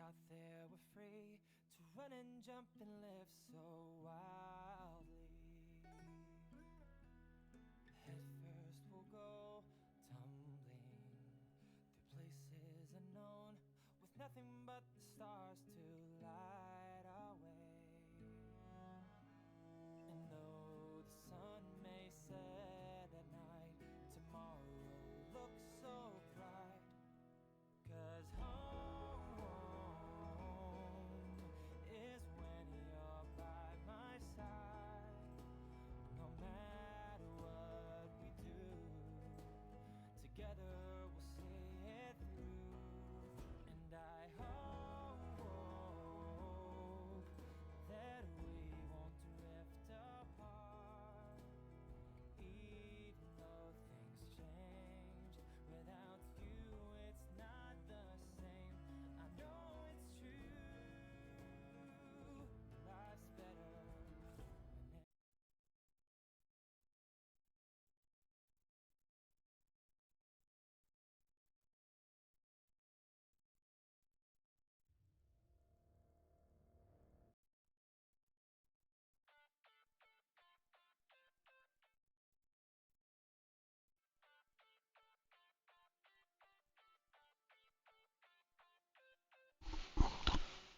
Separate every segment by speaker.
Speaker 1: out there we're free to run and jump and live so wildly. Head first we'll go tumbling through places unknown, with nothing but the stars to light our way. And though the sun may set at night, tomorrow looks so bright. 'Cause home is when you're by my side. No matter what we do, together we'll see it through. And I hope that we won't drift apart, even though things change. Without you it's not the same. I know it's true, life's better when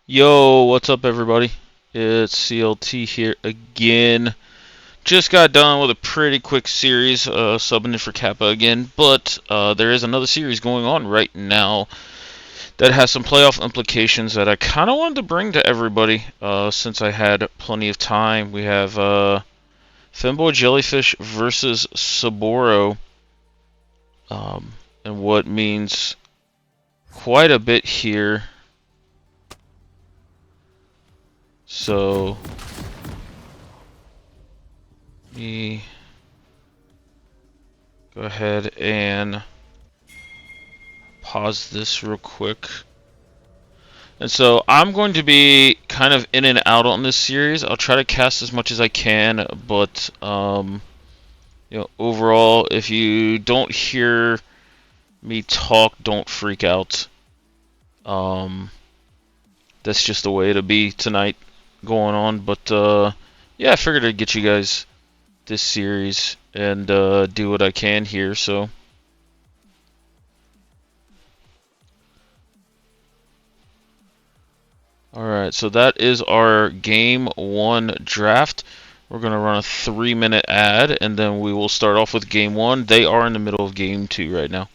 Speaker 2: Yo, what's up, everybody? It's CLT here again. Just got done with a pretty quick series, subbing in for Kappa again, but there is another series going on right now that has some playoff implications that I kind of wanted to bring to everybody since I had plenty of time. We have Femboy Jellyfish versus Soboro, and what means quite a bit here. So, me go ahead and pause this real quick. And so I'm going to be kind of in and out on this series. I'll try to cast as much as I can, but overall, if you don't hear me talk, don't freak out. That's just the way it'll be tonight going on. But yeah, I figured I'd get you guys this series and do what I can here. So. Alright, so that is our game 1 draft. We're going to run a 3-minute ad, and then we will start off with game 1. They are in the middle of game 2 right now.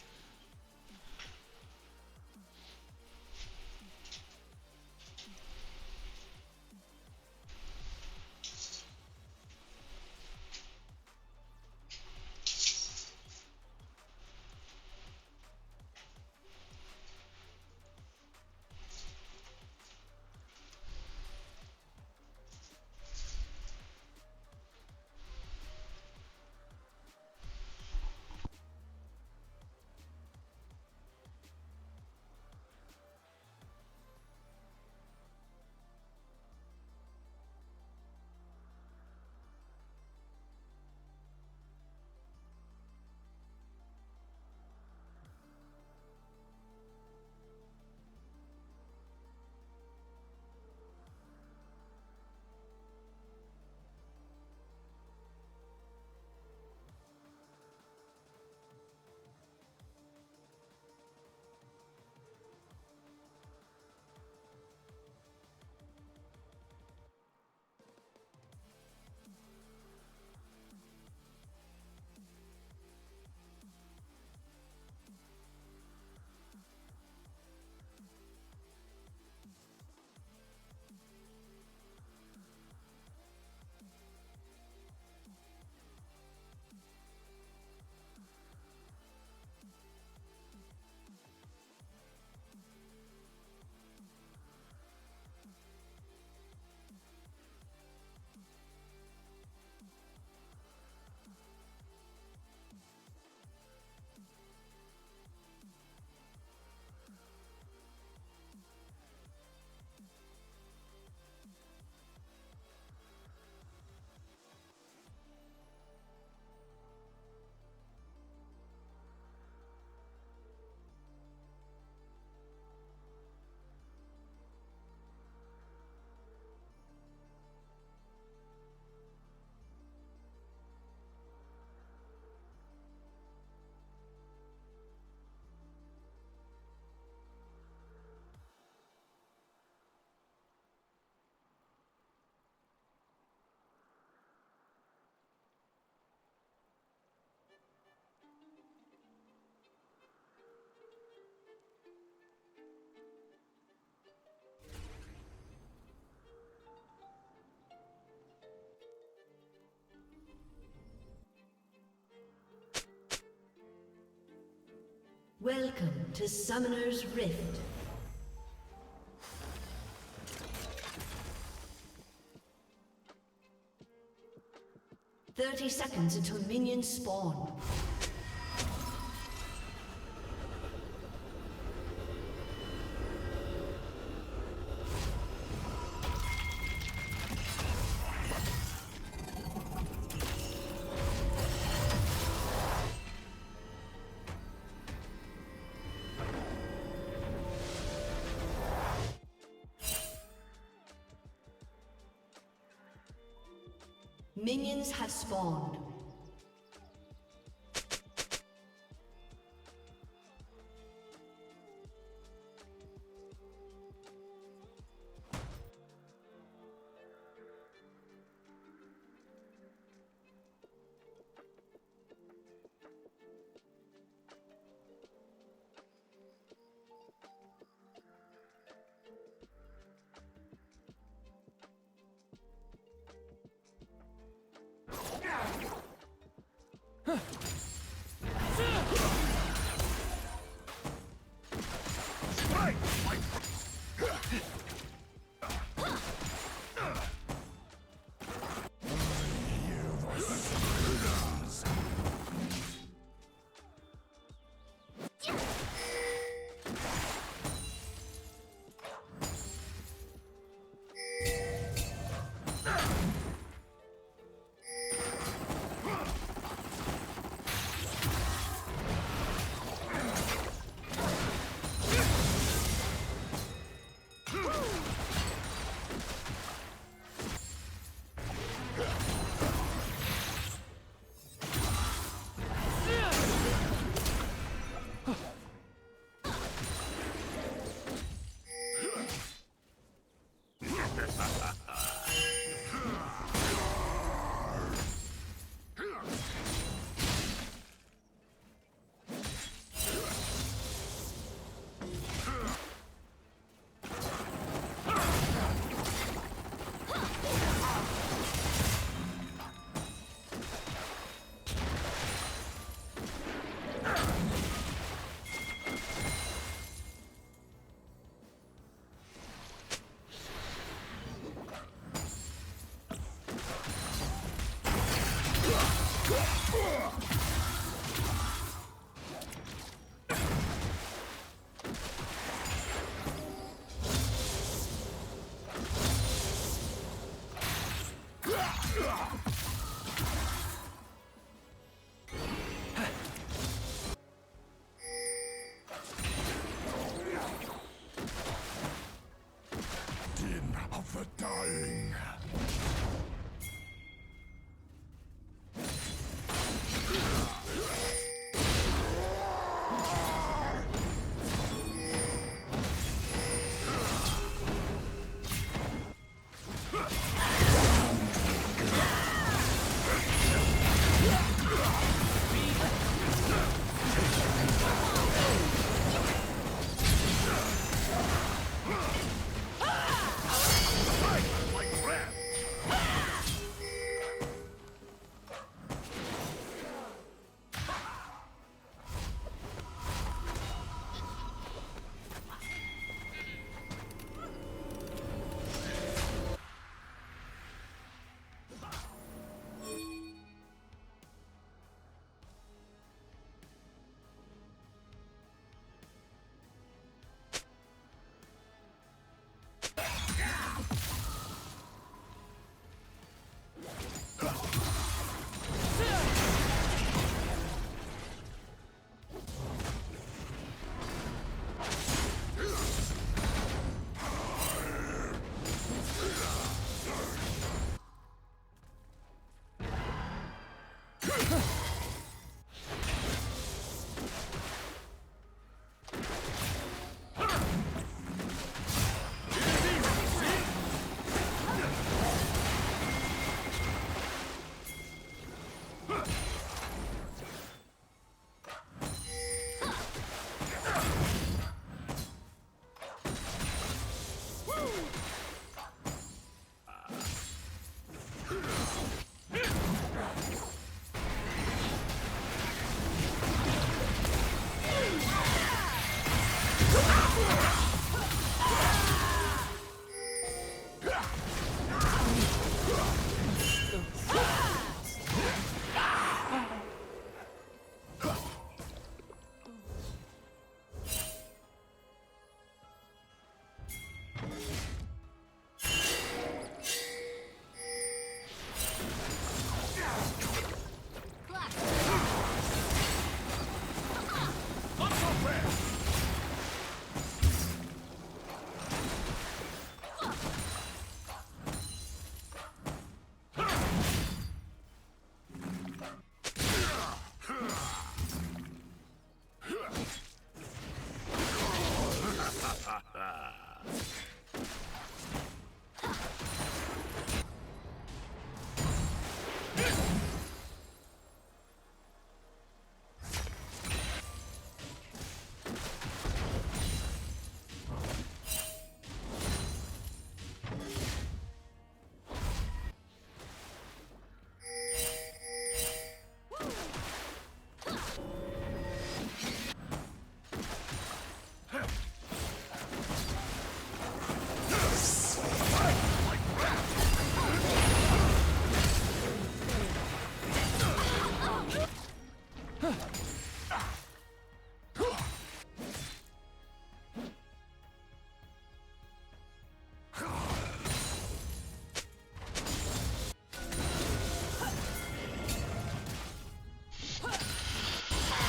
Speaker 3: Welcome to Summoner's Rift. "30 seconds until minions spawn. Minions have spawned.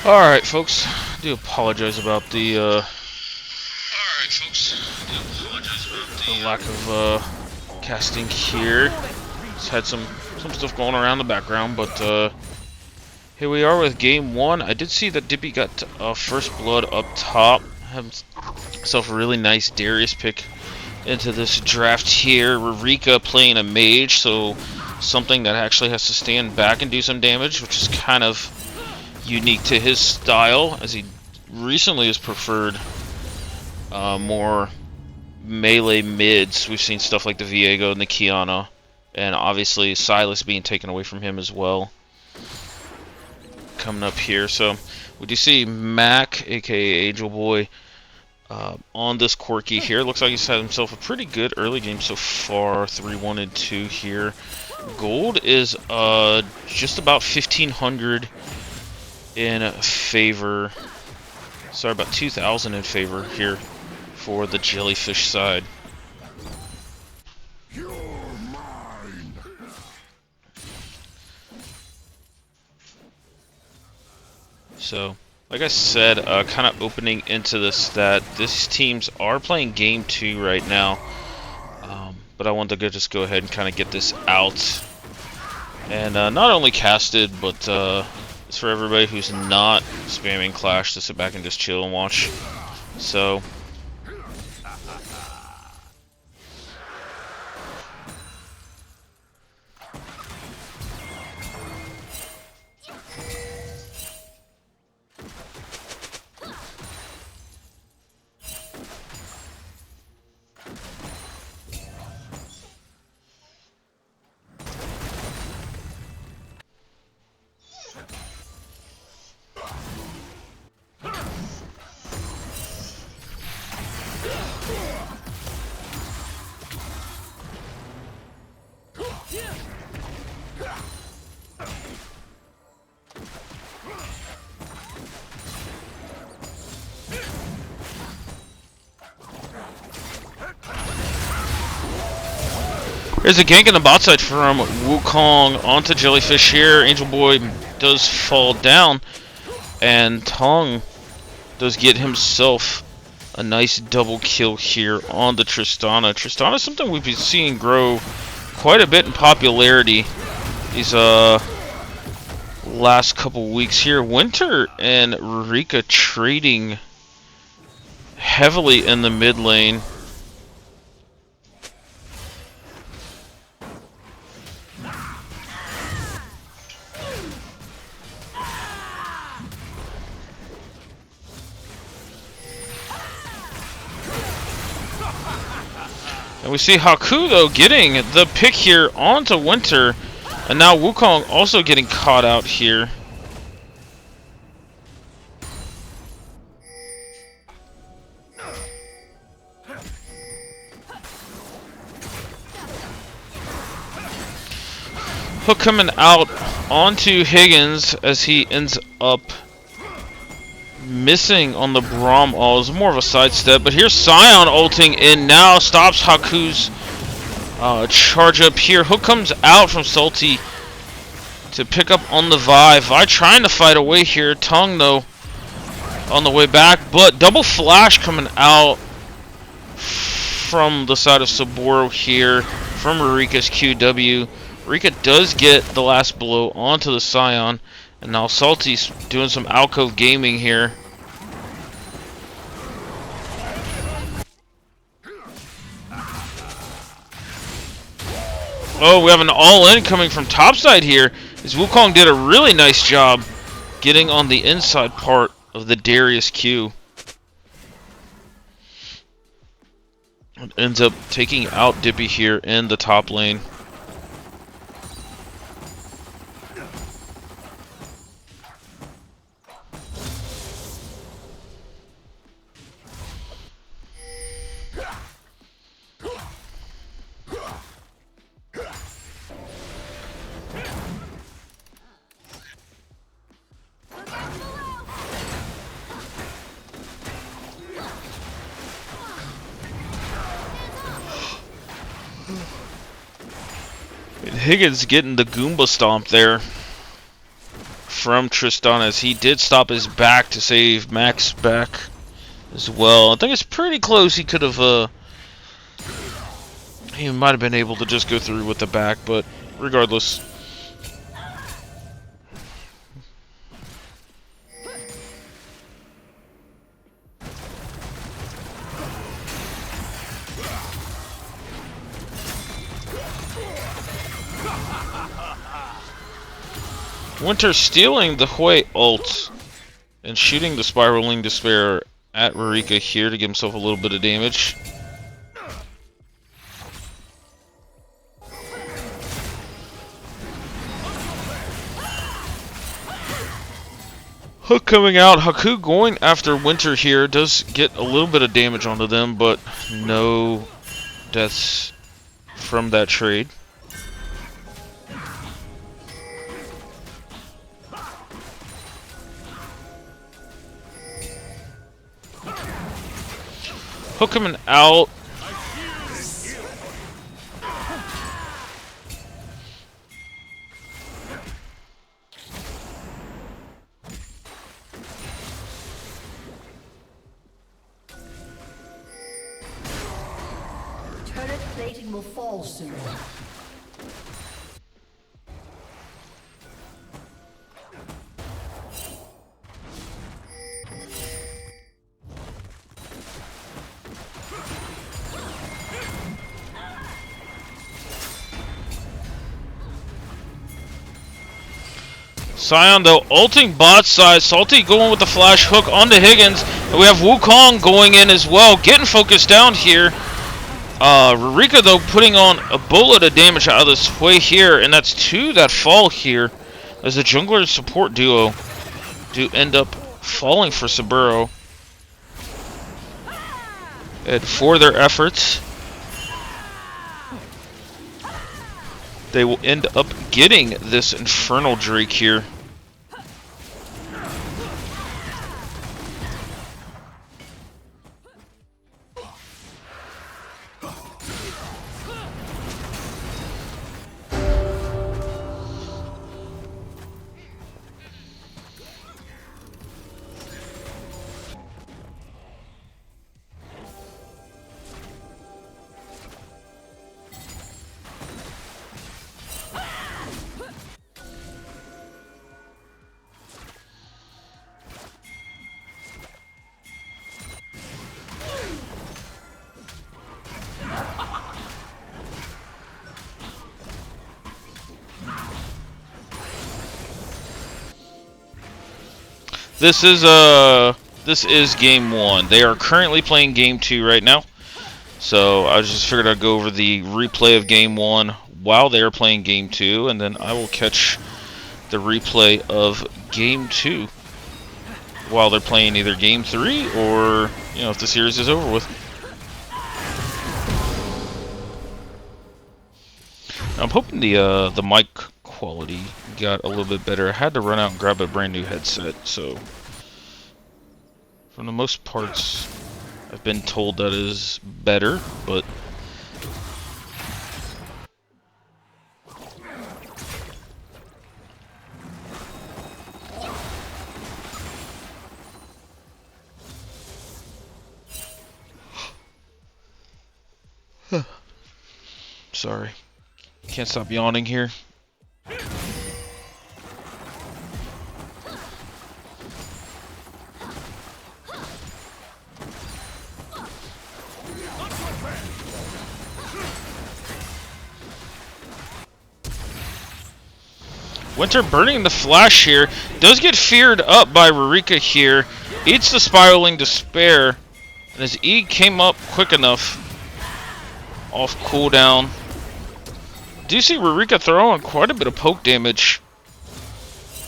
Speaker 2: Alright, folks. I do apologize about the lack of casting here. Just had some stuff going around in the background, but here we are with game 1. I did see that Dippy got first blood up top. Have himself a really nice Darius pick into this draft here. Rika playing a mage, so something that actually has to stand back and do some damage, which is kind of unique to his style, as he recently has preferred more melee mids. We've seen stuff like the Viego and the Kiana, and obviously Silas being taken away from him as well coming up here. So we do see Mac, aka Angel Boy, on this Quirky here. Looks like he's had himself a pretty good early game so far, 3-1 and 2 here. Gold is just about 1,500 in favor. Sorry, about 2,000 in favor here for the Jellyfish side. So, like I said, kind of opening into this, that these teams are playing game 2 right now. But I wanted to just go ahead and kind of get this out. And not only casted, but it's for everybody who's not spamming Clash to sit back and just chill and watch. So there's a gank in the bot side from Wukong onto Jellyfish here. Angel Boy does fall down, and Tong does get himself a nice double kill here on the Tristana. Tristana is something we've been seeing grow quite a bit in popularity these last couple weeks here. Winter and Rika trading heavily in the mid lane. And we see Haku, though, getting the pick here onto Winter. And now Wukong also getting caught out here. Hook coming out onto Higgins as he ends up missing on the Braum ult. It's more of a sidestep, but here's Sion ulting in now, stops Haku's charge up here. Hook comes out from Salty to pick up on the Vi. Vi trying to fight away here. Tongue, though, on the way back, but double flash coming out from the side of Soboro here from Rika's QW. Rika does get the last blow onto the Sion. And now Salty's doing some alcove gaming here. Oh, we have an all-in coming from topside here. As Wukong did a really nice job getting on the inside part of the Darius Q. It ends up taking out Dippy here in the top lane. Higgins getting the Goomba stomp there from Tristan, as he did stop his back to save Mac's back as well. I think it's pretty close. He could have, he might have been able to just go through with the back, but regardless. Winter stealing the Hui ult and shooting the Spiraling Despair at Rurika here to give himself a little bit of damage. Hook coming out. Haku going after Winter here. Does get a little bit of damage onto them, but no deaths from that trade. Hook coming out.
Speaker 3: Turret plating will fall soon.
Speaker 2: Sion though ulting bot side. Salty going with the flash hook onto Higgins. And we have Wukong going in as well, getting focused down here. Rurika though putting on a bullet of damage out of this way here, and that's two that fall here as the jungler and support duo do end up falling for Soboro. And for their efforts, they will end up getting this Infernal Drake here. This is game 1. They are currently playing game 2 right now. So I just figured I'd go over the replay of game 1 while they are playing game 2, and then I will catch the replay of game 2 while they're playing either game 3 or, you know, if the series is over with. I'm hoping the mic quality got a little bit better. I had to run out and grab a brand new headset, so for the most parts I've been told that is better, but sorry, can't stop yawning here. Winter burning the flash here. Does get feared up by Rurika here. Eats the Spiraling Despair. And his E came up quick enough. Off cooldown. Do you see Rurika throwing quite a bit of poke damage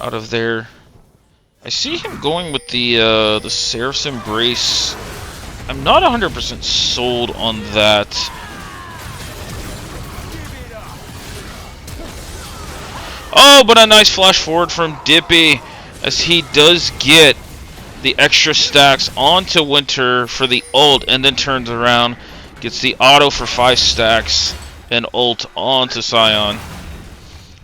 Speaker 2: out of there? I see him going with the Seraph's Embrace. I'm not 100% sold on that. Oh, but a nice flash forward from Dippy as he does get the extra stacks onto Winter for the ult, and then turns around, gets the auto for 5 stacks, and ult onto Sion.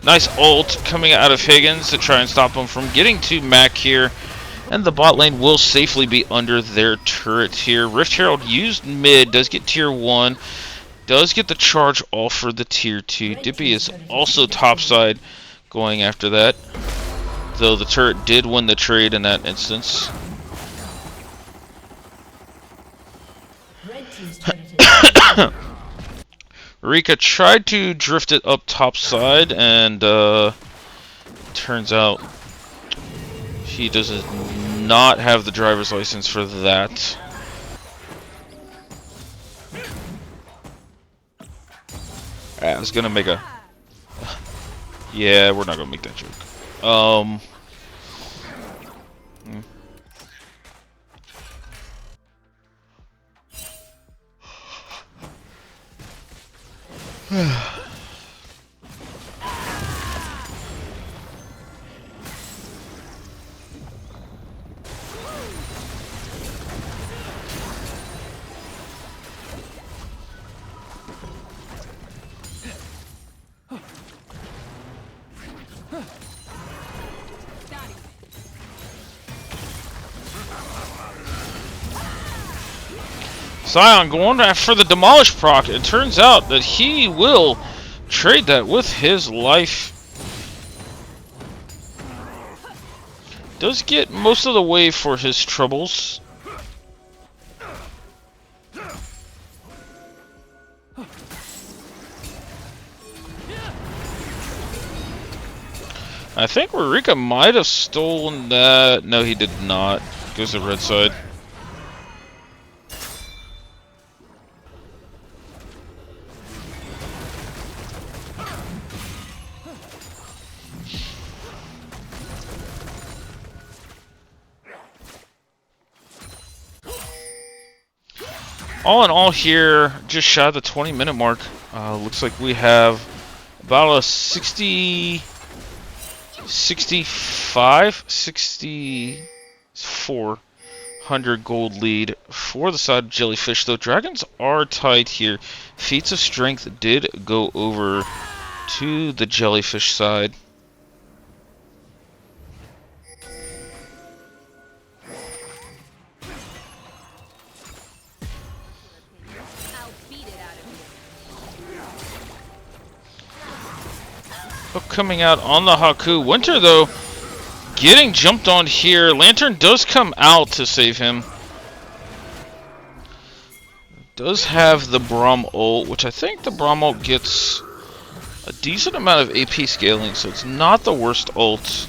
Speaker 2: Nice ult coming out of Higgins to try and stop him from getting to Mac here. And the bot lane will safely be under their turret here. Rift Herald used mid, does get tier 1. Does get the charge off for the tier 2. Dippy is also topside going after that. Though the turret did win the trade in that instance. Rika tried to drift it up topside, and turns out he does not have the driver's license for that. I was gonna make a... Yeah, we're not gonna make that joke. Sion going for the demolish proc. It turns out that he will trade that with his life. Does get most of the way for his troubles. I think Rika might have stolen that. No, he did not. Goes to red side. All in all here, just shy of the 20-minute mark. Looks like we have about a 6,400 gold lead for the side of Jellyfish, though Dragons are tight here. Feats of Strength did go over to the Jellyfish side. Hook coming out on the Haku. Winter, though, getting jumped on here. Lantern does come out to save him. Does have the Braum ult, which I think the Braum ult gets a decent amount of AP scaling, so it's not the worst ult.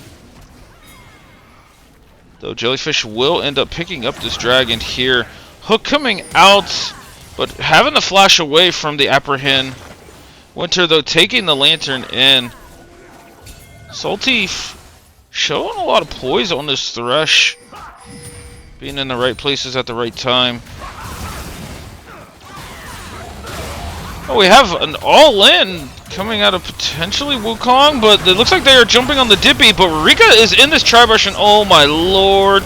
Speaker 2: Though Jellyfish will end up picking up this dragon here. Hook coming out, but having the flash away from the apprehend. Winter, though, taking the Lantern in. Salty showing a lot of poise on this Thresh. Being in the right places at the right time. Oh, we have an all-in coming out of potentially Wukong, but it looks like they are jumping on the Dippy, but Rika is in this tri-brush, and oh my lord.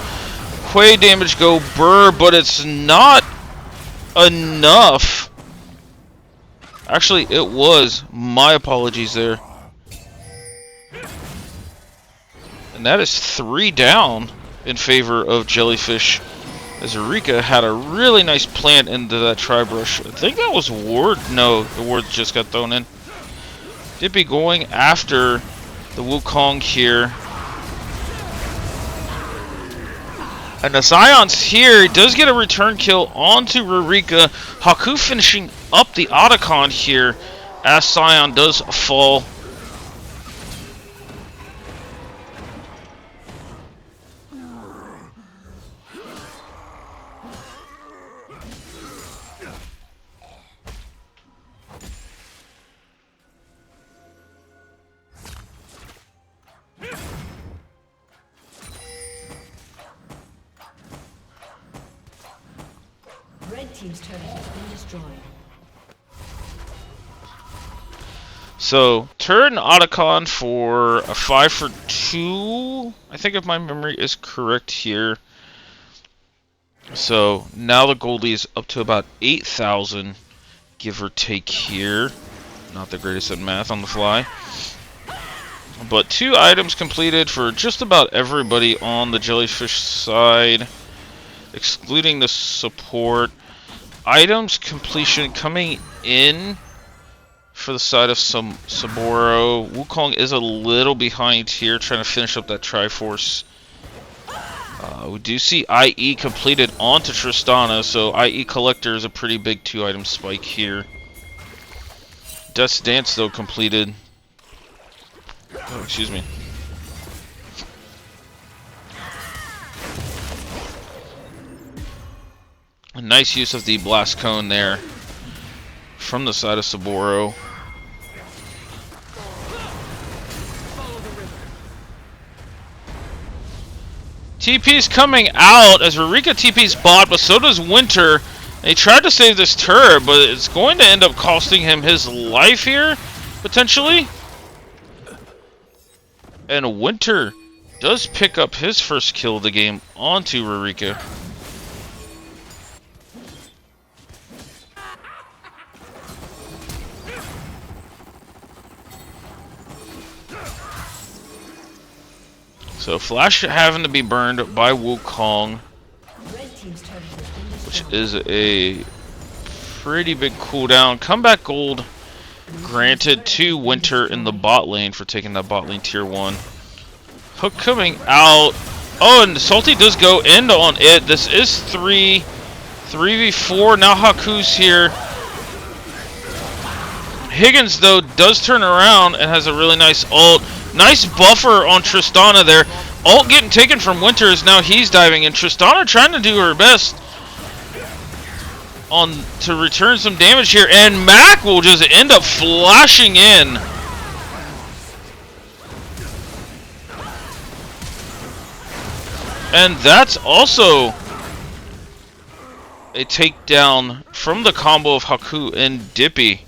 Speaker 2: Quay damage go burr, but it's not enough. Actually, it was. My apologies there. And that is 3 down in favor of Jellyfish, as Rika had a really nice plant into that tri-brush. I think that was Ward. No, the Ward just got thrown in. Dippy going after the Wukong here. And the Zion's here. He does get a return kill onto Rurika. Haku finishing up the Otacon here as Sion does fall.
Speaker 3: Red team's turret has been destroyed.
Speaker 2: So, turret and Otacon for a 5 for 2, I think if my memory is correct here. So, now the Goldie is up to about 8,000, give or take here. Not the greatest at math on the fly. But 2 items completed for just about everybody on the Jellyfish side, excluding the support. Items completion coming in for the side of some Soboro. Wukong is a little behind here, trying to finish up that Triforce. We do see IE completed onto Tristana, so IE Collector is a pretty big 2-item spike here. Death's Dance, though, completed. Oh, excuse me. A nice use of the Blast Cone there from the side of Soboro. TP's coming out as Rurika TP's bot, but so does Winter. And he tried to save this turret, but it's going to end up costing him his life here, potentially. And Winter does pick up his first kill of the game onto Rurika. So Flash having to be burned by Wukong, which is a pretty big cooldown. Comeback gold granted to Winter in the bot lane for taking that bot lane tier 1. Hook coming out. Oh, and Salty does go in on it. This is 3v4. Now Haku's here. Higgins, though, does turn around and has a really nice ult. Nice buffer on Tristana there. Ult getting taken from Winter as now he's diving in. Tristana trying to do her best to return some damage here. And Mac will just end up flashing in. And that's also a takedown from the combo of Haku and Dippy.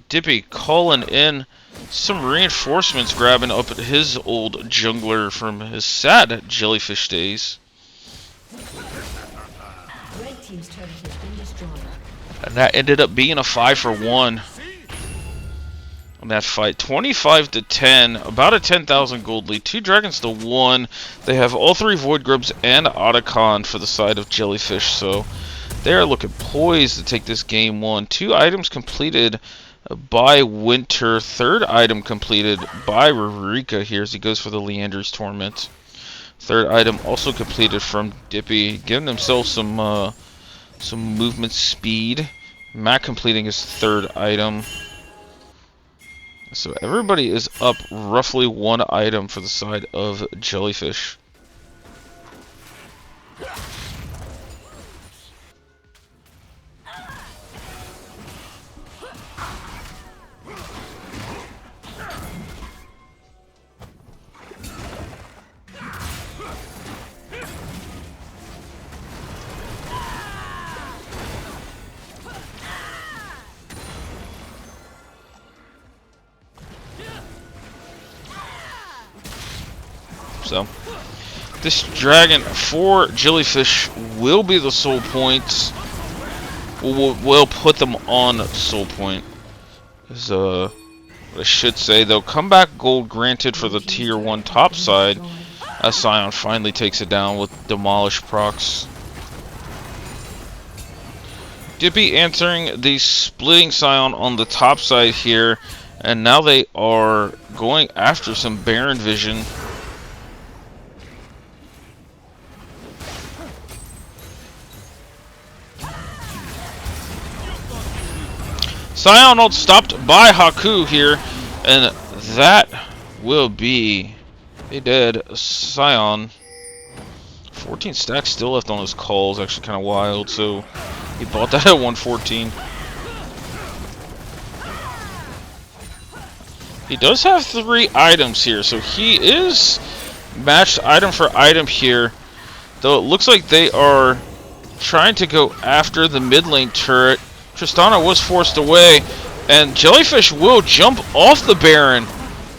Speaker 2: Dippy calling in some reinforcements, grabbing up his old jungler from his sad Jellyfish days.
Speaker 3: Red team's turret has been destroyed.
Speaker 2: And that ended up being a 5-for-1 on that fight. 25-10, about a 10,000 gold lead. 2 dragons to 1. They have all 3 Void Grubs and Otacon for the side of Jellyfish, so they're looking poised to take this game 1. 2 items completed by Winter. 3rd item completed by Rurika here as he goes for the Leander's Torment. 3rd item also completed from Dippy, giving himself some movement speed. Matt completing his 3rd item. So everybody is up roughly 1 item for the side of Jellyfish. So, this dragon for Jellyfish will be the soul points. We'll put them on soul point. Is what I should say, though. Comeback gold granted for the tier 1 top side as Scion finally takes it down with Demolish procs. Dippy answering the splitting Scion on the top side here, and now they are going after some Baron Vision. Scion ult stopped by Haku here, and that will be a dead Scion. 14 stacks still left on his calls, actually kind of wild, so he bought that at 114. He does have 3 items here, so he is matched item for item here, though it looks like they are trying to go after the mid lane turret. Tristana was forced away, and Jellyfish will jump off the Baron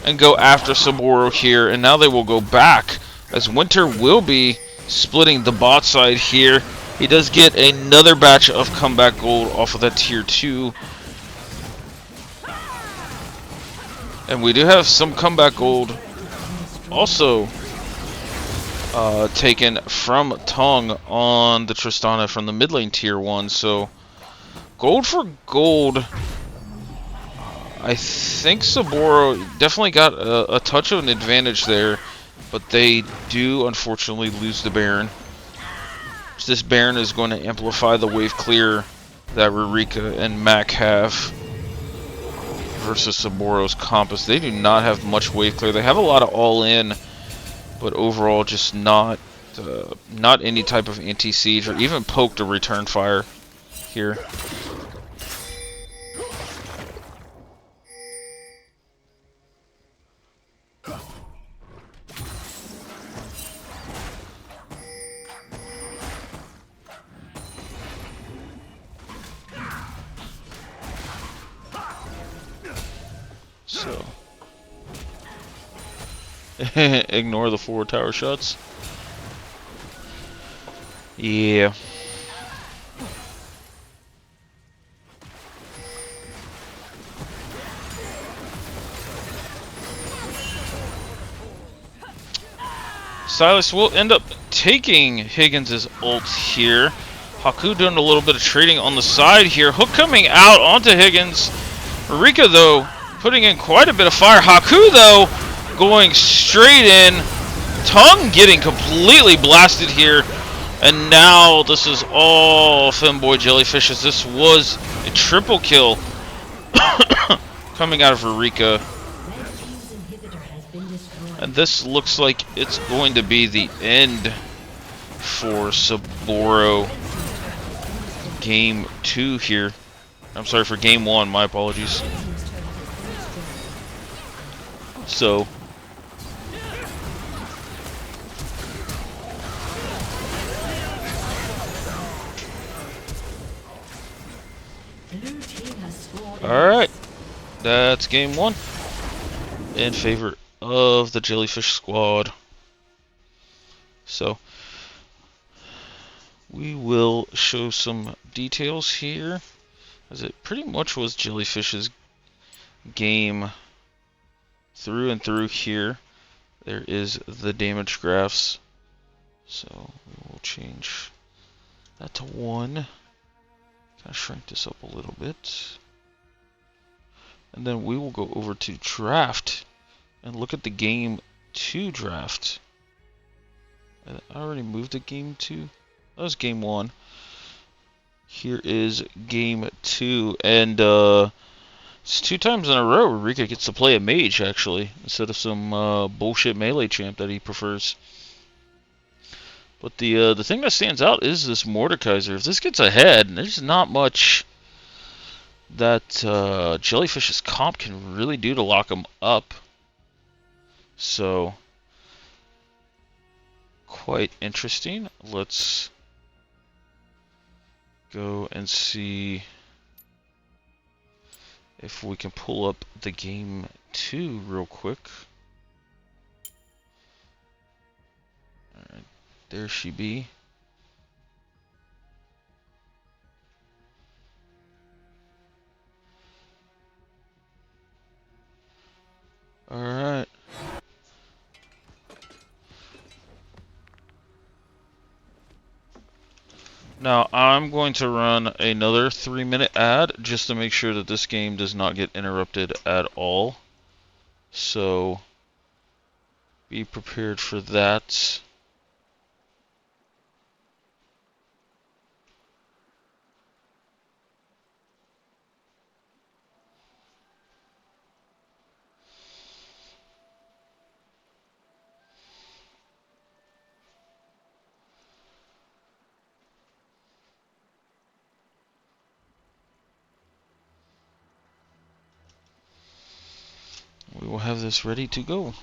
Speaker 2: and go after Soboro here, and now they will go back as Winter will be splitting the bot side here. He does get another batch of comeback gold off of that tier 2. And we do have some comeback gold also taken from Tong on the Tristana from the mid lane tier 1. So gold for gold. I think Soboro definitely got a touch of an advantage there, but they do unfortunately lose the Baron. This Baron is going to amplify the wave clear that Rurika and Mac have versus Soboro's Compass. They do not have much wave clear. They have a lot of all-in, but overall just not any type of anti-siege or even poke to return fire here. So ignore the 4 tower shots. Yeah. Silas will end up taking Higgins' ult here. Haku doing a little bit of trading on the side here. Hook coming out onto Higgins. Rika, though, putting in quite a bit of fire. Haku, though, going straight in. Tongue getting completely blasted here. And now this is all Femboy Jellyfish, as this was a triple kill coming out of Rika. And this looks like it's going to be the end for Soboro game 2 here. I'm sorry, for game 1, my apologies. So alright, that's game 1 in favor of the Jellyfish squad. So we will show some details here, as it pretty much was Jellyfish's game through and through here. There is the damage graphs, so we will change that to 1. Kind of shrink this up a little bit, and then we will go over to draft and look at the game 2 draft. I already moved to game 2. That was game 1. Here is game 2, and it's 2 times in a row Rika gets to play a mage, actually, instead of some bullshit melee champ that he prefers. But the thing that stands out is this Mordekaiser. If this gets ahead, there's not much that Jellyfish's comp can really do to lock him up. So, quite interesting. Let's go and see if we can pull up the game 2 real quick. Alright, there she be. Alright. Now, I'm going to run another 3-minute ad just to make sure that this game does not get interrupted at all. So, be prepared for that. We will have this ready to go.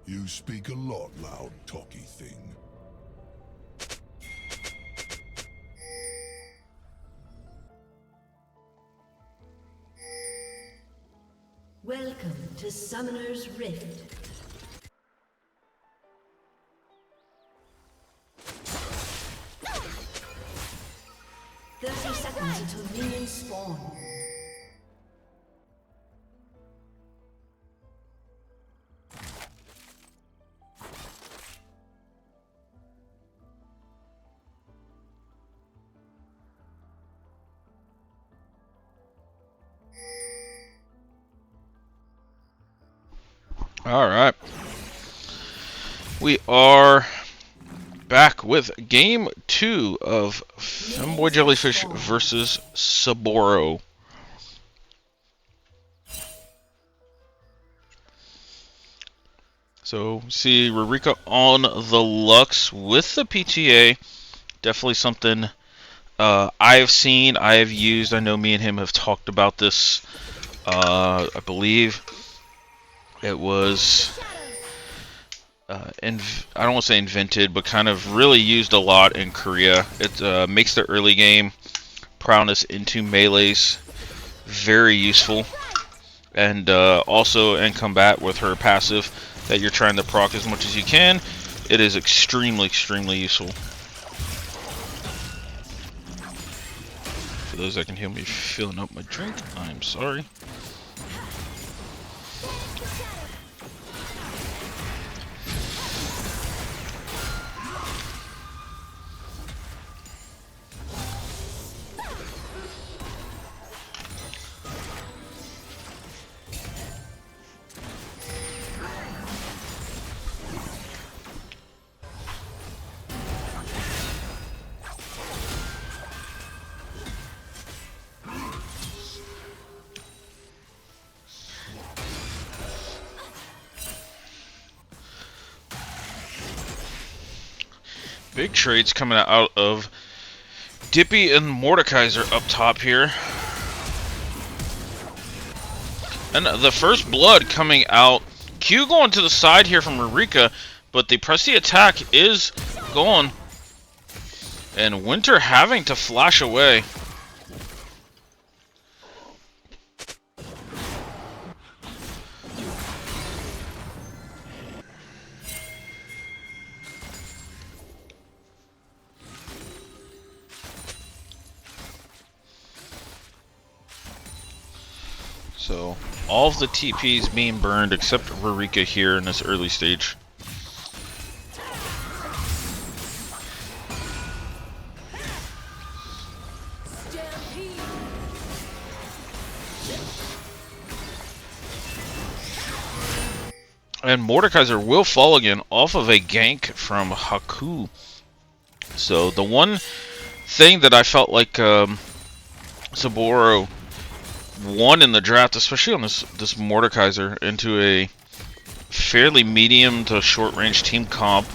Speaker 4: You speak a lot, loud, talky thing.
Speaker 3: Welcome to Summoner's Rift. Seconds until minions spawn.
Speaker 2: All right. We are back with game 2 of Femboy Jellyfish versus Soboro. So, see Rurika on the Lux with the PTA. Definitely something I've seen, I have used. I know me and him have talked about this. I believe it was I don't want to say invented, but kind of really used a lot in Korea. It makes the early game prowess into melees very useful, and also in combat with her passive that you're trying to proc as much as you can. It is extremely useful. For those that can hear me filling up my drink, I'm sorry. Big trades coming out of Dippy and Mordekaiser up top here. And the first blood coming out. Q going to the side here from Rurika, but the press the attack is gone. And Winter having to flash away. So, all of the TPs being burned except Rurika here in this early stage. And Mordekaiser will fall again off of a gank from Haku. So, the one thing that I felt like Soboro won in the draft, especially on this Mordekaiser, into a fairly medium to short range team comp.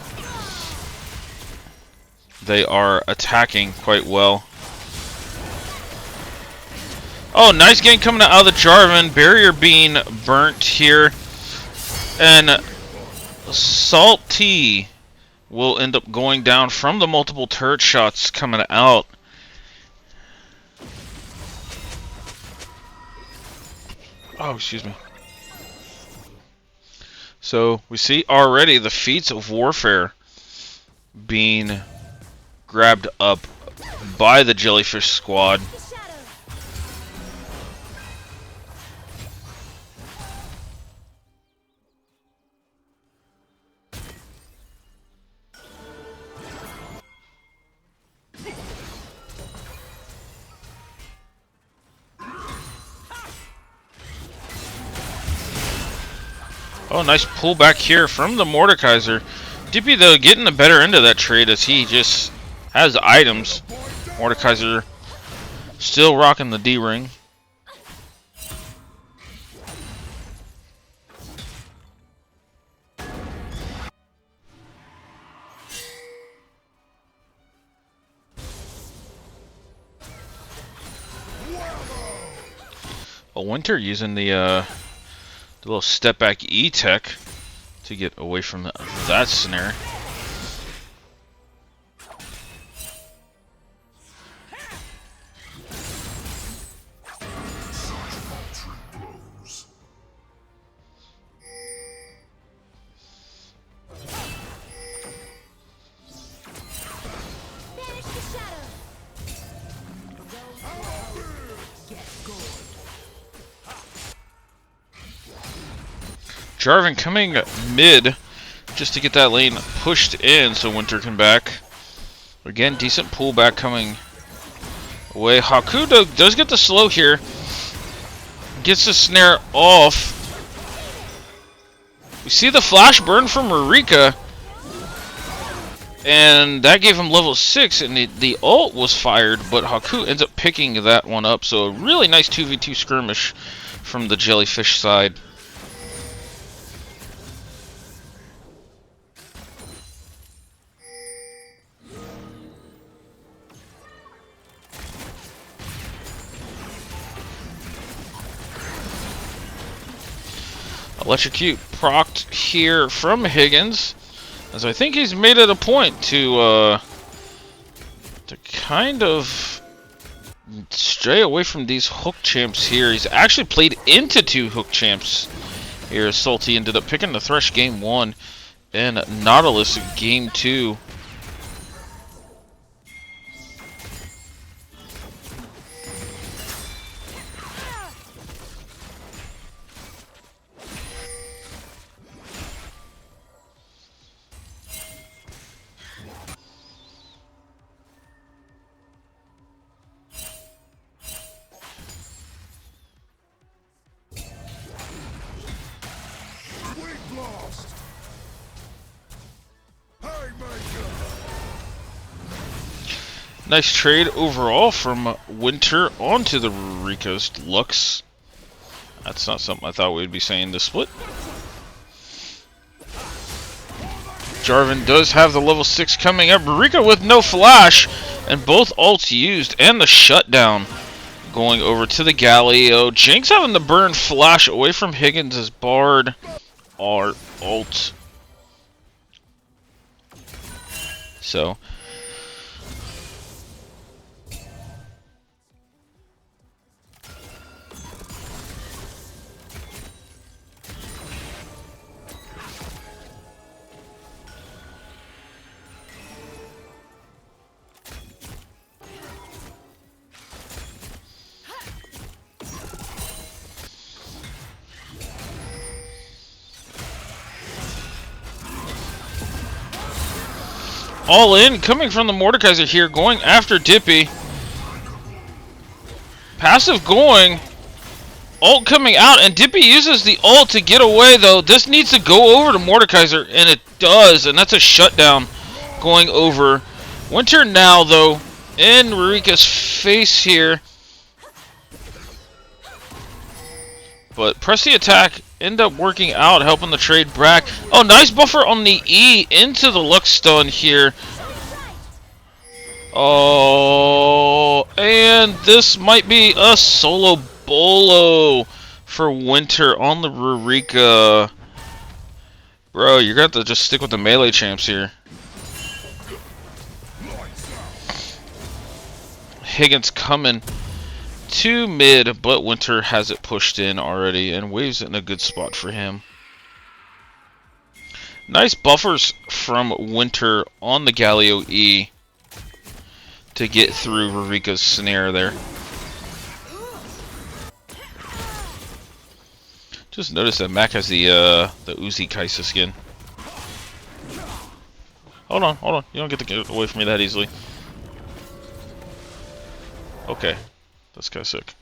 Speaker 2: They are attacking quite well. Oh, nice game coming out of the Jarvan. Barrier being burnt here. And Salty will end up going down from the multiple turret shots coming out. Oh, excuse me. So, we see already the feats of warfare being grabbed up by the Jellyfish squad. Oh, nice pullback here from the Mordekaiser. Dippy, though, getting the better end of that trade as he just has items. Mordekaiser still rocking the D-ring. Winter using the little step back E-tech to get away from that snare. Jarvan coming mid just to get that lane pushed in so Winter can back. Again, decent pullback coming away. Haku does get the slow here. Gets the snare off. We see the flash burn from Marika. And that gave him level 6, and the ult was fired, but Haku ends up picking that one up. So a really nice 2v2 skirmish from the Jellyfish side. Electrocute procced here from Higgins, as I think he's made it a point to kind of stray away from these hook champs here. He's actually played into 2 hook champs here. Salty ended up picking the Thresh game 1 and Nautilus game 2. Nice trade overall from Winter onto the Rurika's Lux. That's not something I thought we'd be saying this split. Jarvan does have the level 6 coming up. Rurika with no flash, and both ults used, and the shutdown going over to the Galio. Jinx having the burn flash away from Higgins' Bard ult. So all in, coming from the Mordekaiser here, going after Dippy. Passive going. Ult coming out, and Dippy uses the ult to get away, though. This needs to go over to Mordekaiser, and it does, and that's a shutdown going over. Winter now, though, in Rurika's face here. But press the attack, end up working out, helping the trade back. Oh, nice buffer on the E into the Lux stun here. Oh, and this might be a solo bolo for Winter on the Rurika. Bro, you're going to have to just stick with the melee champs here. Higgins coming to mid, but Winter has it pushed in already, and Wave's in a good spot for him. Nice buffers from Winter on the Galio E to get through Rurika's snare there. Just noticed that Mac has the Uzi Kaisa skin. Hold on. You don't get to get away from me that easily. Okay. This guy's sick.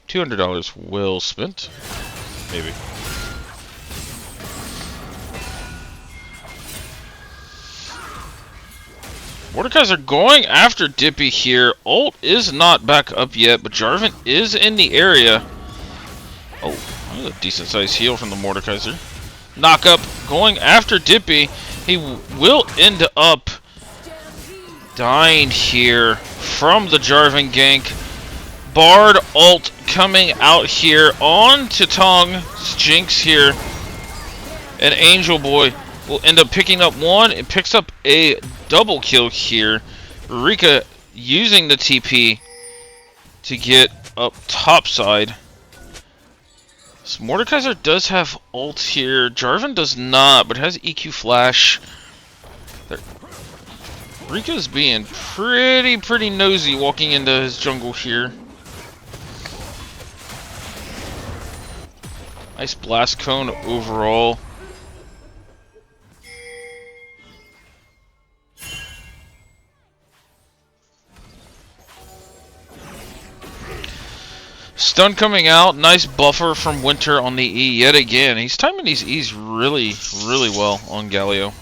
Speaker 2: $200 well spent. Maybe. Mordekaiser going after Dippy here. Ult is not back up yet, but Jarvan is in the area. Oh, that's a decent sized heal from the Mordekaiser. Knock up going after Dippy. He will end up dying here from the Jarvan gank. Bard ult coming out here on to Tong's Jinx here. And Angel Boy will end up picking up one. It picks up a double kill here. Rika using the TP to get up top side. So Mordekaiser does have ult here. Jarvan does not, but has EQ flash. Rika's being pretty nosy walking into his jungle here. Nice blast cone overall. Stun coming out. Nice buffer from Winter on the E yet again. He's timing these E's really well on Galio.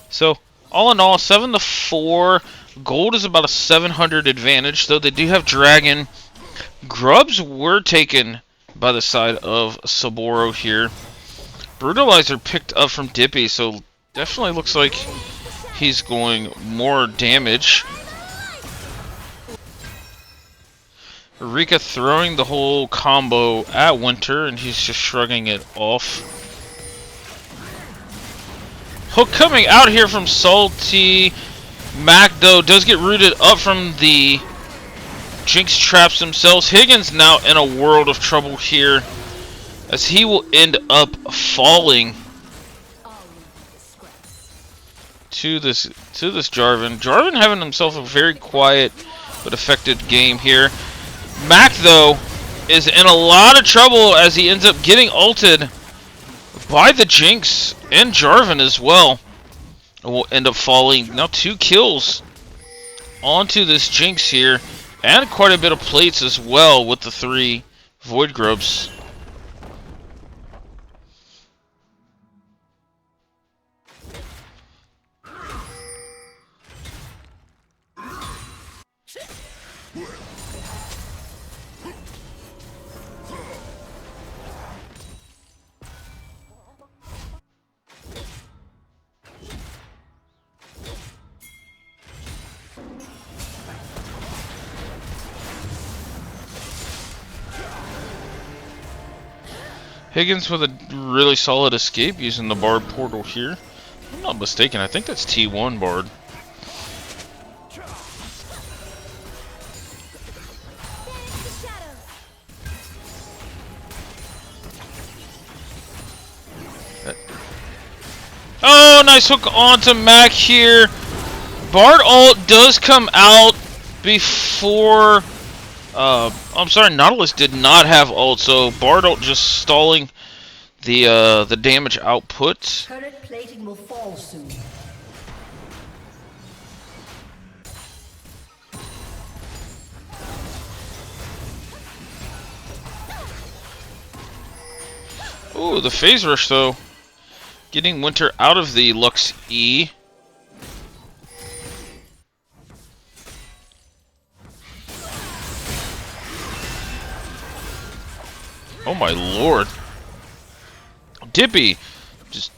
Speaker 2: So, all in all, 7-4. Gold is about a 700 advantage, though they do have Dragon. Grubs were taken by the side of Soboro here. Brutalizer picked up from Dippy, so definitely looks like he's going more damage. Rika throwing the whole combo at Winter, and he's just shrugging it off. Hook coming out here from Salty. Mac, though, does get rooted up from the Jinx traps themselves. Higgins now in a world of trouble here, as he will end up falling to this Jarvan. Jarvan having himself a very quiet but effective game here. Mac, though, is in a lot of trouble as he ends up getting ulted by the Jinx and Jarvan as well. Will end up falling. Now 2 kills onto this Jinx here, and quite a bit of plates as well with the 3 Void Grubs. Higgins with a really solid escape using the Bard portal here. If I'm not mistaken, I think that's T1 Bard. Oh, nice hook onto Mac here. Bard ult does come out before... I'm sorry, Nautilus did not have ult, so Bard ult just stalling the damage output.
Speaker 3: Turret plating will fall soon.
Speaker 2: Ooh, the phase rush though, getting Winter out of the Lux E. Oh my lord. Dippy just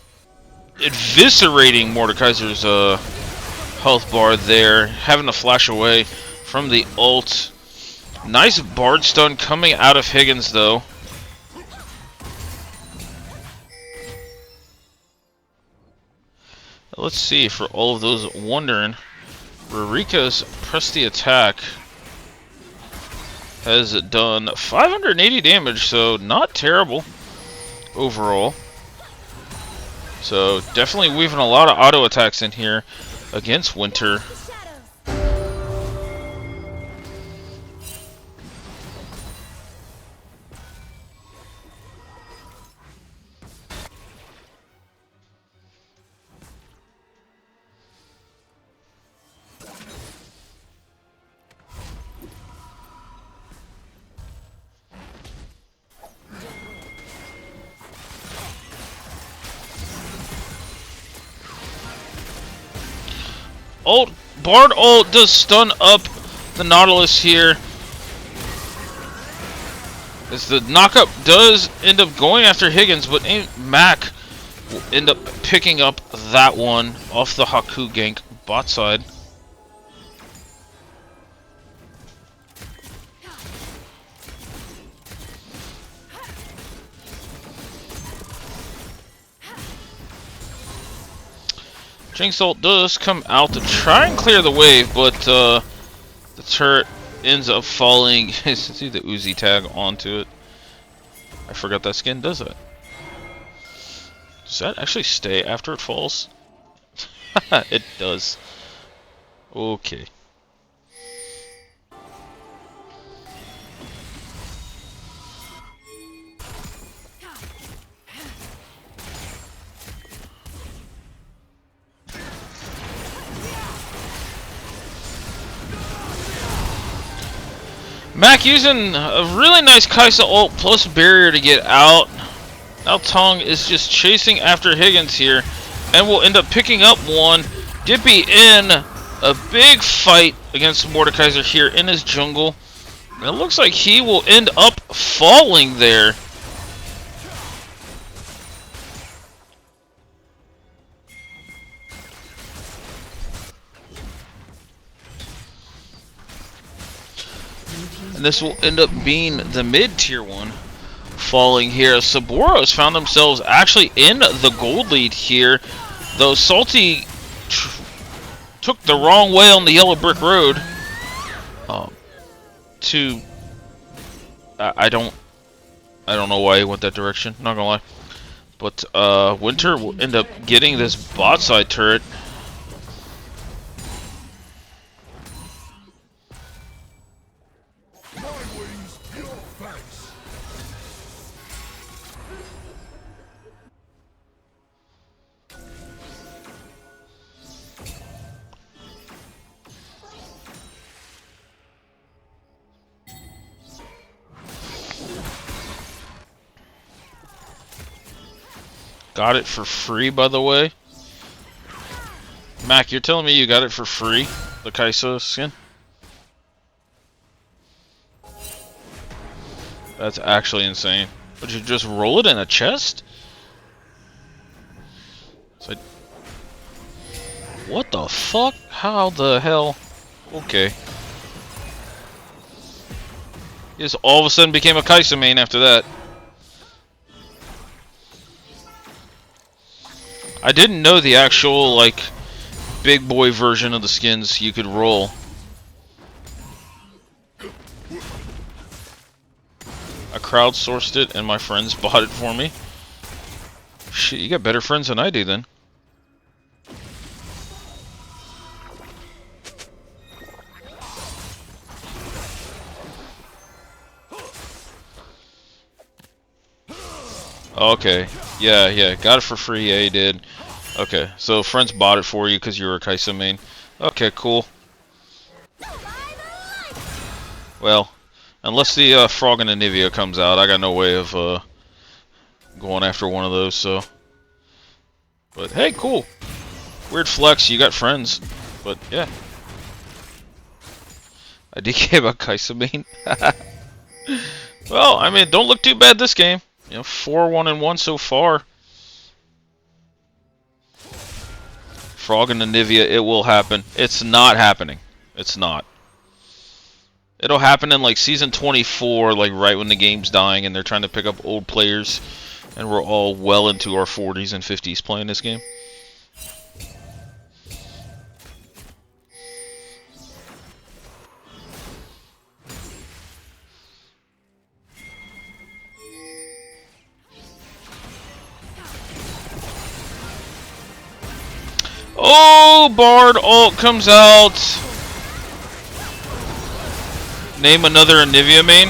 Speaker 2: eviscerating Mordekaiser's health bar there, having to flash away from the ult. Nice Bard stun coming out of Higgins though. Let's see, for all of those wondering, Rurika's press the attack has done 580 damage, so not terrible overall. So definitely weaving a lot of auto attacks in here against Winter. Bard ult does stun up the Nautilus here. As the knockup does end up going after Higgins, but Mac will end up picking up that one off the Haku gank bot side. Jinx ult does come out to try and clear the wave, but the turret ends up falling. See the Uzi tag onto it. I forgot that skin does that. Does that actually stay after it falls? It does. Okay. Mac using a really nice Kaisa ult plus barrier to get out. Now Tong is just chasing after Higgins here, and will end up picking up one. Dippy in a big fight against Mordekaiser here in his jungle. And it looks like he will end up falling there. And this will end up being the mid-tier one falling here. Soboro has found themselves actually in the gold lead here, though Salty took the wrong way on the yellow brick road. I don't know why he went that direction, not gonna lie. But Winter will end up getting this bot side turret. Got it for free, by the way. Mac, you're telling me you got it for free? The Kaisa skin? That's actually insane. Would you just roll it in a chest? It's like, what the fuck? How the hell? Okay. He just all of a sudden became a Kaisa main after that. I didn't know the actual, like, big boy version of the skins you could roll. I crowdsourced it and my friends bought it for me. Shit, you got better friends than I do then. Okay. Yeah, got it for free. Yeah, you did. Okay, so friends bought it for you because you were a Kaisa main. Okay, cool. Well, unless the Frog and Anivia comes out, I got no way of going after one of those. So, but hey, cool. Weird flex. You got friends, but yeah. I DK about Kaisa main. Well, I mean, don't look too bad this game. You know, 4-1-1 so far. Frog and Anivia, it will happen. It's not happening. It's not. It'll happen in like season 24, like right when the game's dying and they're trying to pick up old players, and we're all well into our 40s and 50s playing this game. Oh, Bard ult comes out. Name another Anivia main.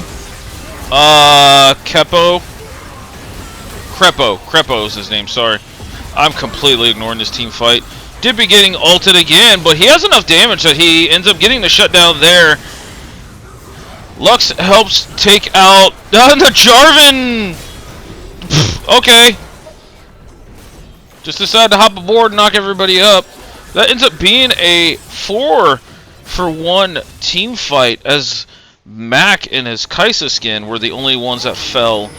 Speaker 2: Crepo is his name, sorry. I'm completely ignoring this team fight. Did be getting ulted again, but he has enough damage that he ends up getting the shutdown there. Lux helps take out the Jarvan. Okay. Just decided to hop aboard and knock everybody up. That ends up being a 4 for one team fight, as Mac and his Kaisa skin were the only ones that fell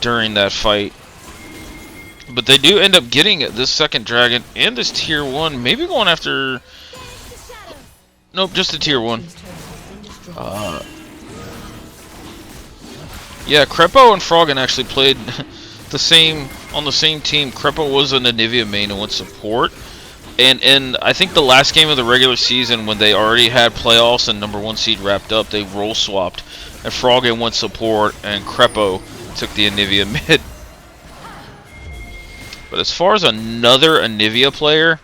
Speaker 2: during that fight. But they do end up getting this second dragon and this tier 1. Maybe going after... Nope, just the tier 1. Yeah, Crepo and Froggen actually played on the same team. Crepo was an Anivia main and went support. And in, I think, the last game of the regular season, when they already had playoffs and #1 seed wrapped up, they role swapped. And Froggen went support, and Crepo took the Anivia mid. But as far as another Anivia player,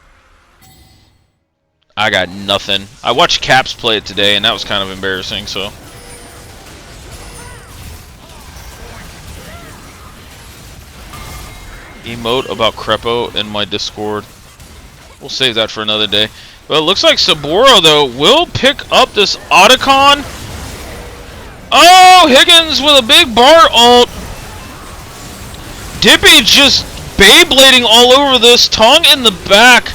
Speaker 2: I got nothing. I watched Caps play it today, and that was kind of embarrassing, so... Emote about Crepo in my Discord. We'll save that for another day. But it looks like Soboro, though, will pick up this Otacon. Oh, Higgins with a big bar ult. Dippy just Beyblading all over this. Tongue in the back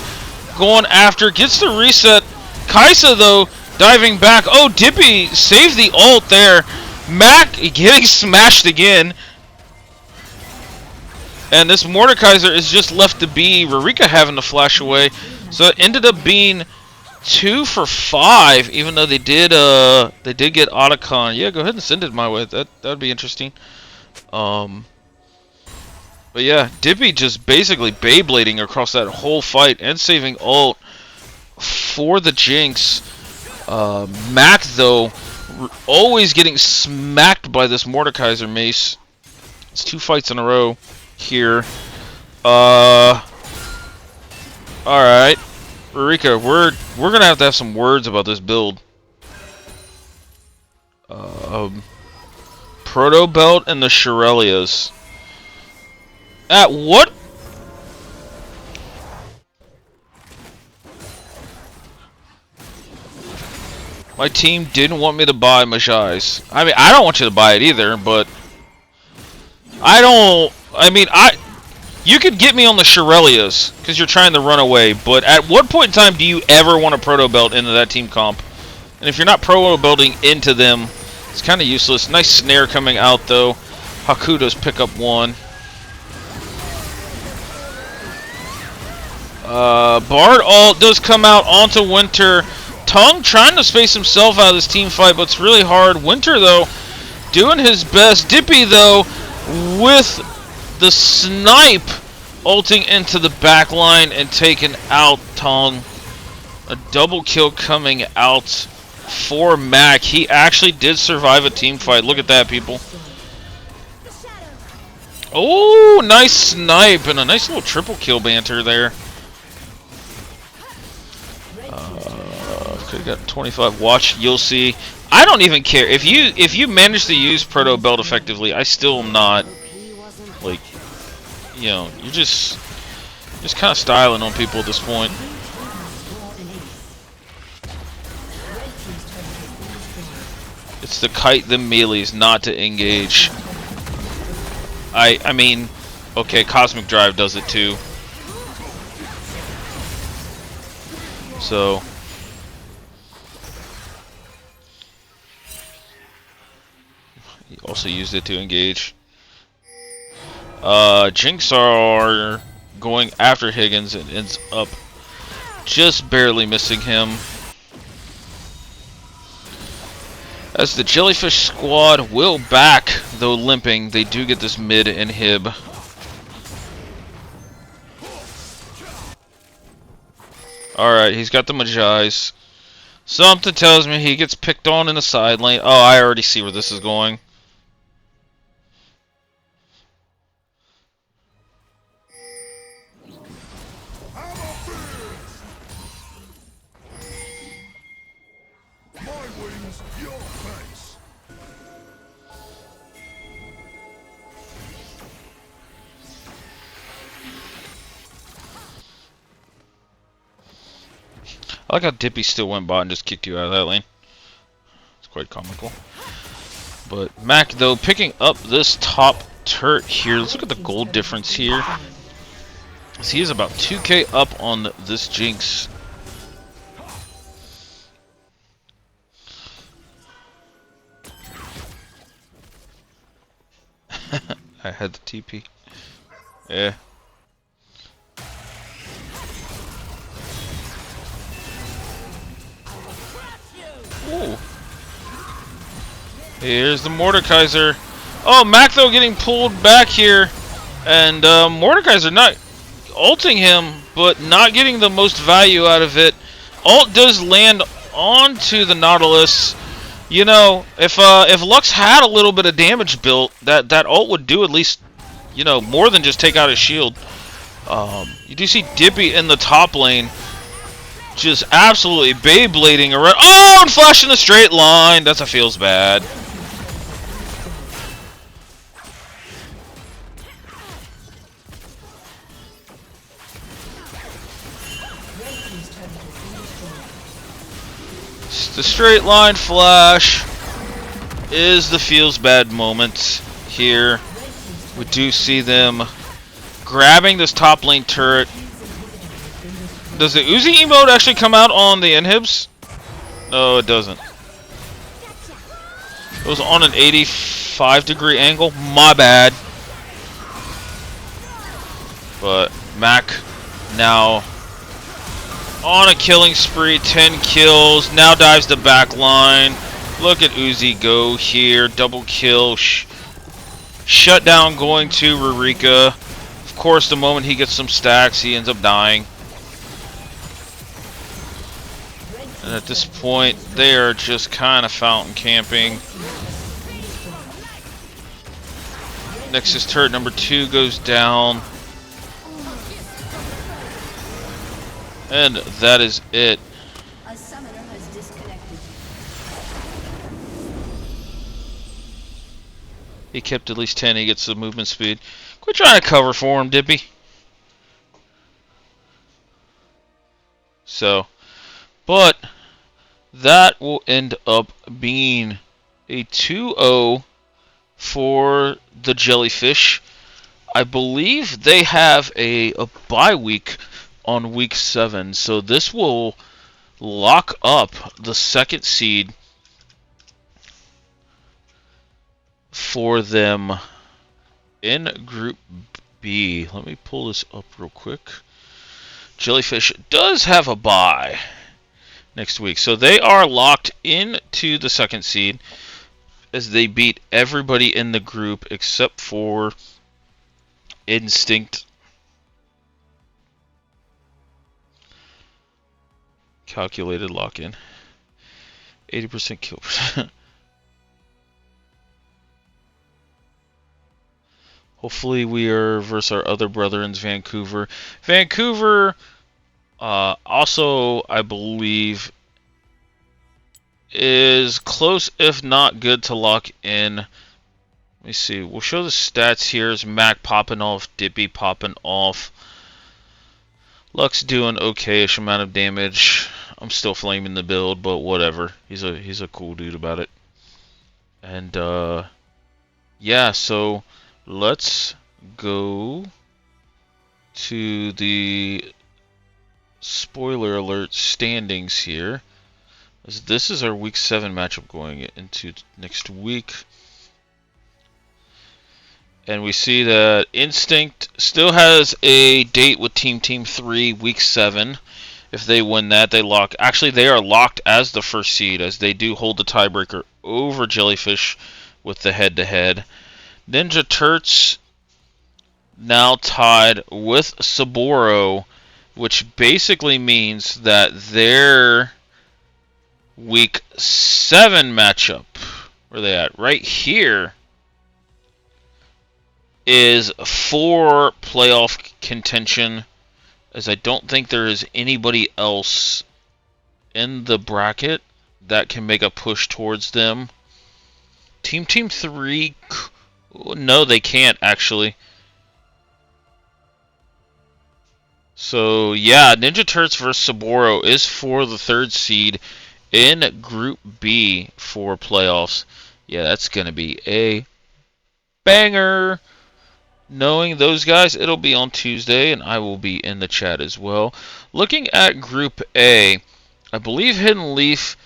Speaker 2: going after. Gets the reset. Kaisa, though, diving back. Oh, Dippy saved the ult there. Mac getting smashed again. And this Mordekaiser is just left to be. Rurika having to flash away. So it ended up being 2 for 5, even though they did get Otacon. Yeah, go ahead and send it my way. That would be interesting. But yeah, Dippy just basically Beyblading across that whole fight and saving ult for the Jinx. Mac, though, always getting smacked by this Mordekaiser mace. It's 2 fights in a row here. Alright. Rurika, we're gonna have to have some words about this build. Proto Belt and the Shirelias. At what? My team didn't want me to buy Majai's. I mean, I don't want you to buy it either, but you could get me on the Shirelias because you're trying to run away, but at what point in time do you ever want a Proto Belt into that team comp? And if you're not Proto Belting into them, it's kind of useless. Nice snare coming out, though. Hakudo's pick up 1. Bard ult does come out onto Winter. Tongue trying to space himself out of this team fight, but it's really hard. Winter, though, doing his best. Dippy, though, with the snipe, ulting into the back line and taking out Tongue. A double kill coming out for Mac. He actually did survive a team fight. Look at that, people. Oh, nice snipe and a nice little triple kill banter there. Could have got 25. Watch, you'll see. I don't even care if you manage to use Proto Belt effectively. I still am not, like, you know, you're just kind of styling on people at this point. It's to kite them melees, not to engage. I mean, okay, Cosmic Drive does it too. So he also used it to engage. Jinx are going after Higgins and ends up just barely missing him. As the Jellyfish squad will back, though limping, they do get this mid inhib. Alright, he's got the Majais. Something tells me he gets picked on in the side lane. Oh, I already see where this is going. I like how Dippy still went bot and just kicked you out of that lane. It's quite comical. But Mac, though, picking up this top turret here. Let's look at the gold difference here. So he is about 2k up on this Jinx. I had the TP. Yeah. Ooh. Here's the Mordekaiser. Oh, Mac though getting pulled back here, and Mordekaiser not ulting him, but not getting the most value out of it. Ult does land onto the Nautilus. You know, if Lux had a little bit of damage built, that ult would do at least, you know, more than just take out his shield. You do see Dippy in the top lane, just absolutely Beyblading around. Oh, and flash in the straight line. That's a feels bad. The straight line flash is the feels bad moment here. We do see them grabbing this top lane turret. Does the Uzi emote actually come out on the inhibs? No, it doesn't. It was on an 85-degree angle. My bad. But Mac now on a killing spree, 10 kills, now dives the back line. Look at Uzi go here, double kill, shutdown going to Rurika. Of course, the moment he gets some stacks, he ends up dying. And at this point, they are just kind of fountain camping. Nexus turret number 2 goes down. And that is it.
Speaker 3: A summoner has disconnected.
Speaker 2: He kept at least 10. He gets the movement speed. Quit trying to cover for him, Dippy. So, but that will end up being a 2-0 for the Jellyfish. I believe they have a bye week on week 7, so this will lock up the second seed for them in Group B. Let me pull this up real quick. Jellyfish does have a bye next week, so they are locked into the second seed as they beat everybody in the group except for Instinct. Calculated lock-in. 80% kill percent. Hopefully we are versus our other brethrens, Vancouver. Vancouver, also, I believe, is close, if not good, to lock in. Let me see. We'll show the stats here. Is Mac popping off, Dippy popping off. Lux doing okay-ish amount of damage. I'm still flaming the build, but whatever. He's a cool dude about it. And yeah, so let's go to the spoiler alert standings here. As this is our week 7 matchup going into next week. And we see that Instinct still has a date with Team 3 week 7. If they win that, they lock. Actually, they are locked as the first seed, as they do hold the tiebreaker over Jellyfish with the head-to-head. Ninja Turts now tied with Soboro, which basically means that their week 7 matchup, where are they at? Right here, is for playoff contention, as I don't think there is anybody else in the bracket that can make a push towards them. Team 3, no, they can't actually. So yeah, Ninja Turts versus Soboro is for the 3rd seed in Group B for playoffs. Yeah, that's gonna be a banger. Knowing those guys, it'll be on Tuesday, and I will be in the chat as well. Looking at Group A, I believe Hidden Leaf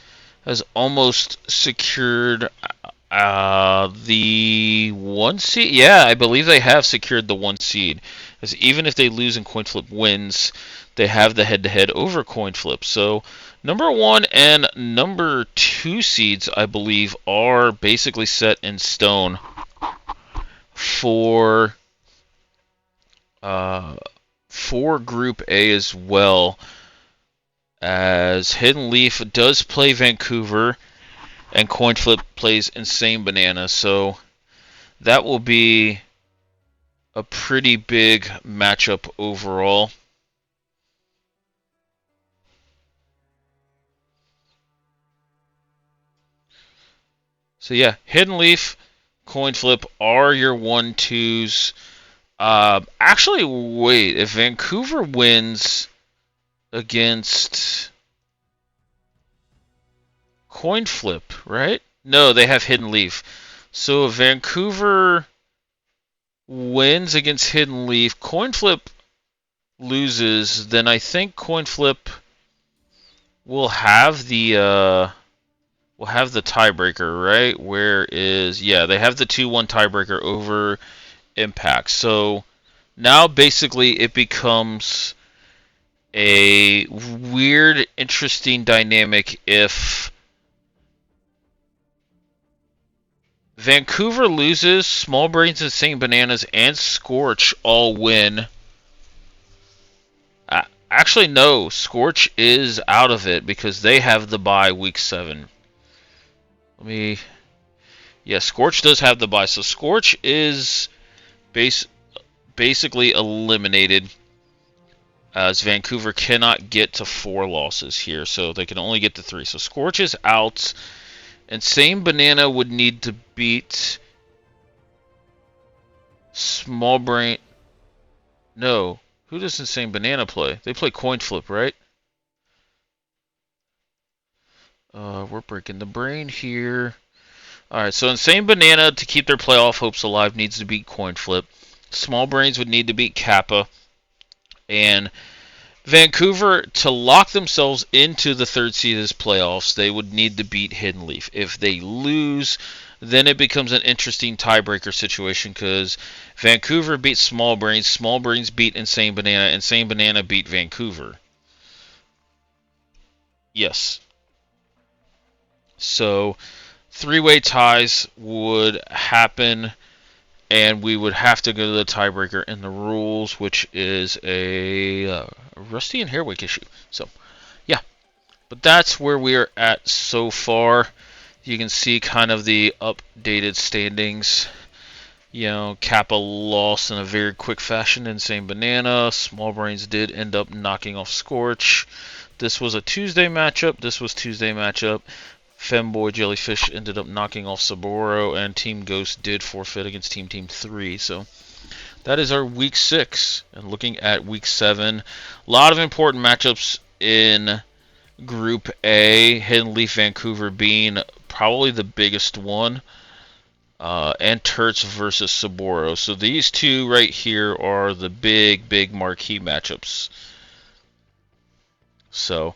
Speaker 2: has almost secured The 1 seed, yeah, I believe they have secured the 1 seed. Because even if they lose and coin flip wins, they have the head-to-head over coin flip. So number 1 and number 2 seeds, I believe, are basically set in stone for Group A as well. As Hidden Leaf does play Vancouver, and coin flip plays Insane Banana, so that will be a pretty big matchup overall. So yeah, Hidden Leaf, coin flip are your 1-2s. Actually, wait, if Vancouver wins against coin flip, right? No, they have Hidden Leaf. So if Vancouver wins against Hidden Leaf, coin flip loses, then I think coin flip will have the tiebreaker, right? Yeah, they have the 2-1 tiebreaker over Impact. So now basically it becomes a weird, interesting dynamic if Vancouver loses, Small Brains, Insane Bananas, and Scorch all win. Actually, no. Scorch is out of it because they have the bye week 7. Yeah, Scorch does have the bye. So Scorch is basically eliminated as Vancouver cannot get to 4 losses here. So they can only get to 3. So Scorch is out. Insane Banana would need to beat Small Brain. No. Who does Insane Banana play? They play coin flip, right? We're breaking the brain here. Alright, so Insane Banana, to keep their playoff hopes alive, needs to beat coin flip. Small Brains would need to beat Kappa. And Vancouver, to lock themselves into the 3rd seed as playoffs, they would need to beat Hidden Leaf. If they lose, then it becomes an interesting tiebreaker situation because Vancouver beat Small Brains beat Insane Banana beat Vancouver. Yes. So 3-way ties would happen, and we would have to go to the tiebreaker in the rules, which is a Rusty and Hairwick issue. So, yeah. But that's where we are at so far. You can see kind of the updated standings. You know, Kappa lost in a very quick fashion. Insane Banana. Small Brains did end up knocking off Scorch. This was a Tuesday matchup. Femboy Jellyfish ended up knocking off Soboro, and Team Ghost did forfeit against Team 3. So that is our Week 6. And looking at Week 7, a lot of important matchups in Group A. Hidden Leaf Vancouver being probably the biggest one. And Turts versus Soboro. So these two right here are the big marquee matchups. So,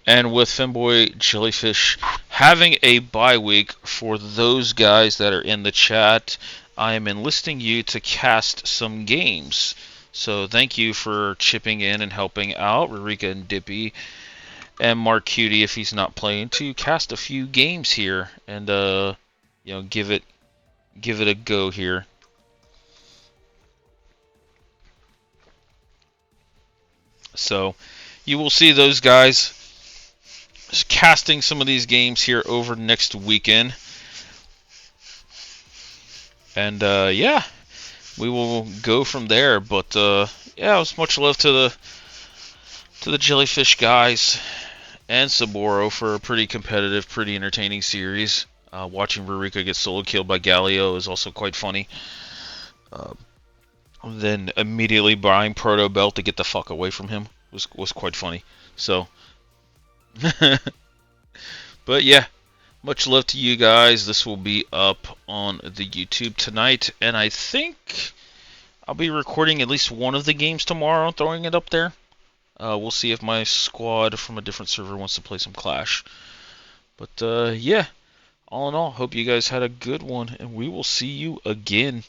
Speaker 2: and with Femboy Jellyfish having a bye week, for those guys that are in the chat, I am enlisting you to cast some games. So thank you for chipping in and helping out, Rurika and Dippy, and Mark Cutie if he's not playing, to cast a few games here and give it a go here. So you will see those guys casting some of these games here over next weekend. And yeah, we will go from there. But yeah, it was much love to the Jellyfish guys and Soboro for a pretty competitive, pretty entertaining series. Watching Rurika get solo killed by Galio is also quite funny. Then immediately buying Proto Belt to get the fuck away from him was quite funny. So, but yeah, much love to you guys. This will be up on the YouTube tonight, and I think I'll be recording at least one of the games tomorrow, throwing it up there. We'll see if my squad from a different server wants to play some Clash. But yeah, all in all, hope you guys had a good one, and we will see you again.